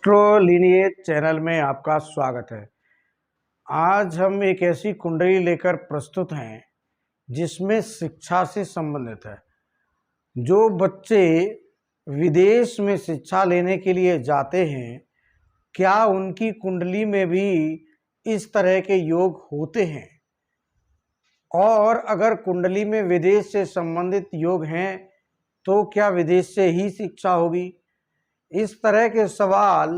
एस्ट्रोलिनिएज channel में आपका स्वागत है। आज हम एक ऐसी कुंडली लेकर प्रस्तुत हैं जिसमें शिक्षा से संबंधित है। जो बच्चे विदेश में शिक्षा लेने के लिए जाते हैं, क्या उनकी कुंडली में भी इस तरह के योग होते हैं? और अगर कुंडली में विदेश से संबंधित योग हैं तो क्या विदेश से ही शिक्षा होगी? इस तरह के सवाल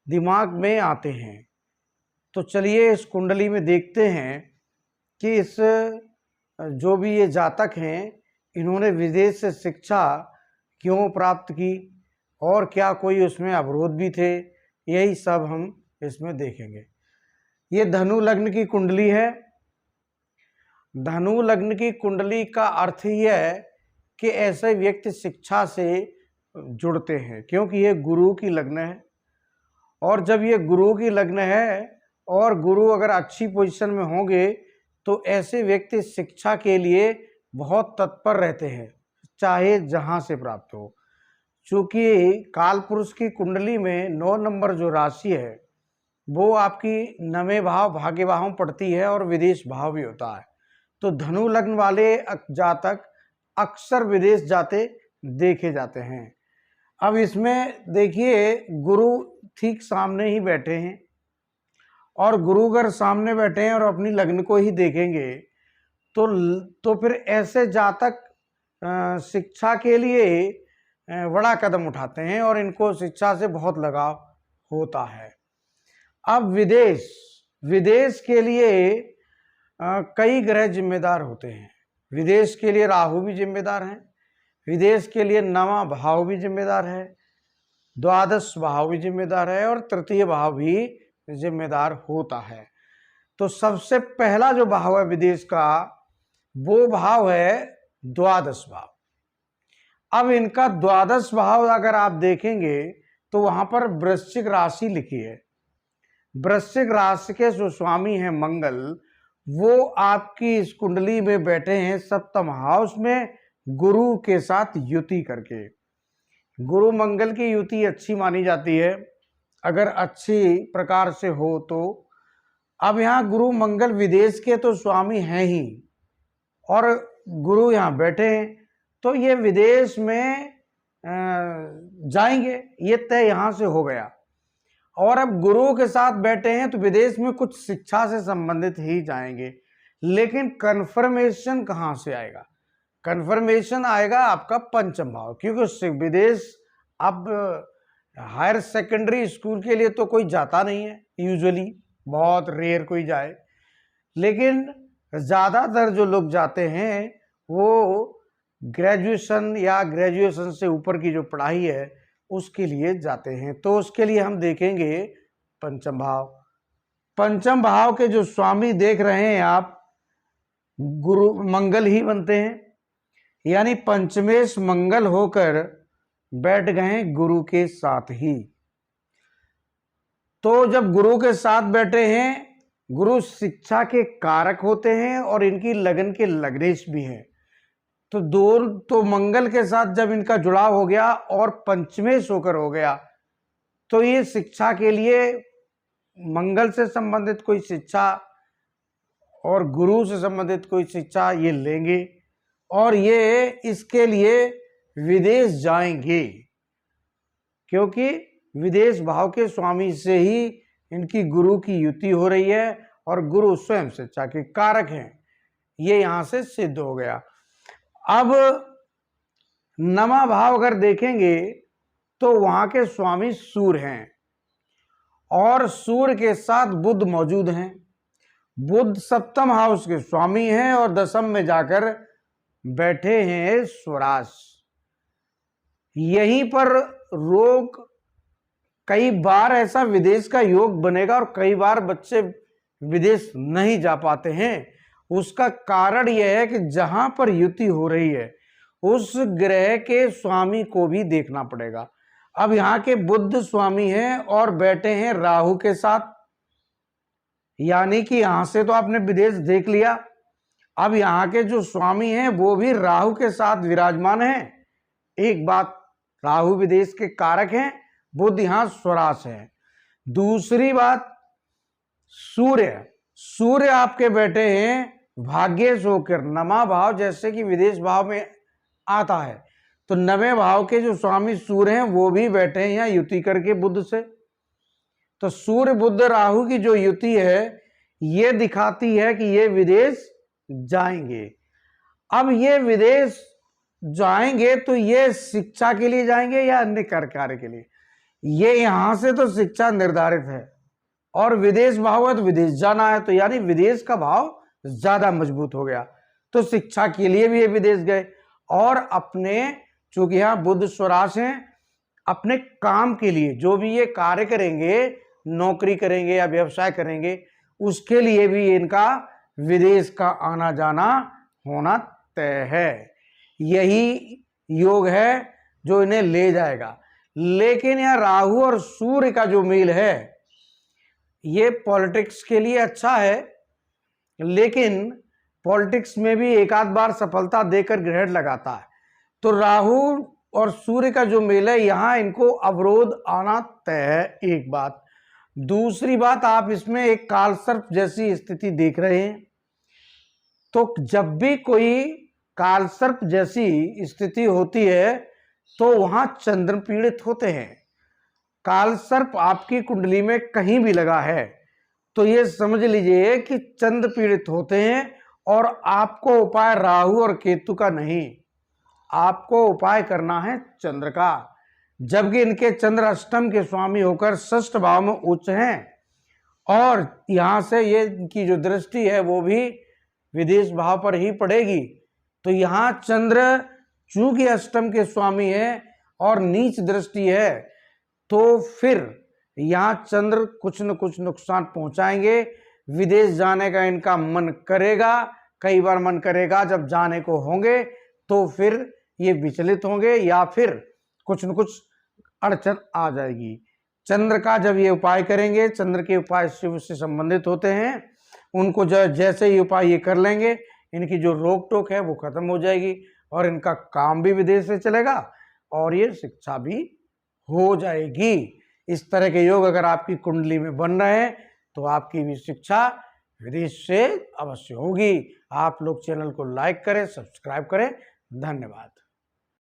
दिमाग में आते हैं। तो चलिए इस कुंडली में देखते हैं कि इस जो भी ये जातक हैं, इन्होंने विदेश से शिक्षा क्यों प्राप्त की और क्या कोई उसमें अवरोध भी थे। यही सब हम इसमें देखेंगे। ये धनु लग्न की कुंडली है। धनु लग्न की कुंडली का अर्थ ही है कि ऐसे व्यक्ति शिक्षा से जुड़ते हैं, क्योंकि ये गुरु की लग्न है। और जब ये गुरु की लग्न है और गुरु अगर अच्छी पोजीशन में होंगे तो ऐसे व्यक्ति शिक्षा के लिए बहुत तत्पर रहते हैं, चाहे जहां से प्राप्त हो। चूँकि काल पुरुष की कुंडली में 9 नंबर जो राशि है वो आपकी 9वें भाव भाग्य भाव में पड़ती है और विदेश भाव भी होता है। तो धनु लग्न वाले जातक अक्सर विदेश जाते देखे जाते हैं। अब इसमें देखिए, गुरु ठीक सामने ही बैठे हैं और गुरु अगर सामने बैठे हैं और अपनी लग्न को ही देखेंगे तो फिर ऐसे जातक शिक्षा के लिए बड़ा कदम उठाते हैं और इनको शिक्षा से बहुत लगाव होता है। अब विदेश के लिए कई ग्रह जिम्मेदार होते हैं। विदेश के लिए राहु भी जिम्मेदार हैं, विदेश के लिए 9वां भाव भी जिम्मेदार है, 12वां भाव भी जिम्मेदार है और 3य भाव भी जिम्मेदार होता है। तो सबसे पहला जो भाव है विदेश का, वो भाव है 12वां भाव। अब इनका 12वां भाव अगर आप देखेंगे तो वहां पर वृश्चिक राशि लिखी है। वृश्चिक राशि के जो स्वामी हैं मंगल, वो आपकी इस कुंडली में बैठे हैं 7वें हाउस में गुरु के साथ युति करके। गुरु मंगल की युति अच्छी मानी जाती है अगर अच्छी प्रकार से हो तो। अब यहाँ गुरु मंगल विदेश के तो स्वामी हैं ही और गुरु यहाँ बैठे हैं, तो ये विदेश में जाएंगे, ये तय यहाँ से हो गया। और अब गुरु के साथ बैठे हैं तो विदेश में कुछ शिक्षा से संबंधित ही जाएंगे। लेकिन कन्फर्मेशन कहाँ से आएगा? कन्फर्मेशन आएगा आपका 5वां भाव, क्योंकि विदेश अब हायर सेकेंडरी स्कूल के लिए तो कोई जाता नहीं है, यूजुअली बहुत रेयर कोई जाए। लेकिन ज़्यादातर जो लोग जाते हैं वो ग्रेजुएशन या ग्रेजुएशन से ऊपर की जो पढ़ाई है उसके लिए जाते हैं। तो उसके लिए हम देखेंगे 5वां भाव। 5वां भाव के जो स्वामी देख रहे हैं आप, गुरु मंगल ही बनते हैं, यानी पंचमेश मंगल होकर बैठ गए गुरु के साथ ही। तो जब गुरु के साथ बैठे हैं, गुरु शिक्षा के कारक होते हैं और इनकी लगन के लग्नेश भी हैं। तो मंगल के साथ जब इनका जुड़ाव हो गया और पंचमेश होकर हो गया, तो ये शिक्षा के लिए मंगल से संबंधित कोई शिक्षा और गुरु से संबंधित कोई शिक्षा ये लेंगे और ये इसके लिए विदेश जाएंगे, क्योंकि विदेश भाव के स्वामी से ही इनकी गुरु की युति हो रही है और गुरु स्वयं शिक्षा के कारक हैं। ये यहाँ से सिद्ध हो गया। अब 9वां भाव अगर देखेंगे तो वहां के स्वामी सूर्य हैं और सूर्य के साथ बुध मौजूद हैं। बुध 7वें हाउस के स्वामी हैं और 10वें में जाकर बैठे हैं स्वराज। यहीं पर रोग, कई बार ऐसा विदेश का योग बनेगा और कई बार बच्चे विदेश नहीं जा पाते हैं। उसका कारण यह है कि जहां पर युति हो रही है उस ग्रह के स्वामी को भी देखना पड़ेगा। अब यहाँ के बुध स्वामी हैं और बैठे हैं राहु के साथ, यानी कि यहां से तो आपने विदेश देख लिया। अब यहाँ के जो स्वामी हैं वो भी राहु के साथ विराजमान हैं। एक बात, राहु विदेश के कारक हैं बुध यहाँ स्वराश है। दूसरी बात, सूर्य, सूर्य आपके बैठे हैं भाग्येश होकर नमा भाव, जैसे कि विदेश भाव में आता है, तो नवे भाव के जो स्वामी सूर्य हैं वो भी बैठे हैं यहाँ युति करके बुध से। तो सूर्य बुध राहु की जो युति है ये दिखाती है कि ये विदेश जाएंगे। अब ये विदेश जाएंगे तो ये शिक्षा के लिए जाएंगे या अन्य कार्य के लिए? ये यहां से तो शिक्षा निर्धारित है और विदेश भाव है तो विदेश जाना है, तो यानी विदेश का भाव ज्यादा मजबूत हो गया। तो शिक्षा के लिए भी ये विदेश गए और अपने, चूंकि यहाँ बुध स्वराश हैं, अपने काम के लिए जो भी ये कार्य करेंगे, नौकरी करेंगे या व्यवसाय करेंगे, उसके लिए भी इनका विदेश का आना जाना होना तय है। यही योग है जो इन्हें ले जाएगा। लेकिन यह राहु और सूर्य का जो मेल है ये पॉलिटिक्स के लिए अच्छा है, लेकिन पॉलिटिक्स में भी एक आध बार सफलता देकर ग्रहण लगाता है। तो राहु और सूर्य का जो मेल है यहां इनको अवरोध आना तय है, एक बात। दूसरी बात, आप इसमें एक कालसर्प जैसी स्थिति देख रहे हैं। तो जब भी कोई कालसर्प जैसी स्थिति होती है तो वहां चंद्र पीड़ित होते हैं। कालसर्प आपकी कुंडली में कहीं भी लगा है तो ये समझ लीजिए कि चंद्र पीड़ित होते हैं। और आपको उपाय राहु और केतु का नहीं, आपको उपाय करना है चंद्र का। जबकि इनके चंद्र अष्टम के स्वामी होकर षष्ठ भाव में उच्च हैं और यहां से ये इनकी जो दृष्टि है वो भी विदेश भाव पर ही पड़ेगी। तो यहां चंद्र चूंकि अष्टम के स्वामी है और नीच दृष्टि है, तो फिर यहां चंद्र कुछ न कुछ नुकसान पहुंचाएंगे। विदेश जाने का इनका मन करेगा, कई बार मन करेगा, जब जाने को होंगे तो फिर ये विचलित होंगे या फिर कुछ न कुछ अड़चन आ जाएगी। चंद्र का जब ये उपाय करेंगे, चंद्र के उपाय शिव से संबंधित होते हैं, उनको जैसे ही उपाय ये कर लेंगे, इनकी जो रोक टोक है वो खत्म हो जाएगी और इनका काम भी विदेश से चलेगा और ये शिक्षा भी हो जाएगी। इस तरह के योग अगर आपकी कुंडली में बन रहे हैं तो आपकी भी शिक्षा विदेश से अवश्य होगी। आप लोग चैनल को लाइक करें, सब्सक्राइब करें। धन्यवाद।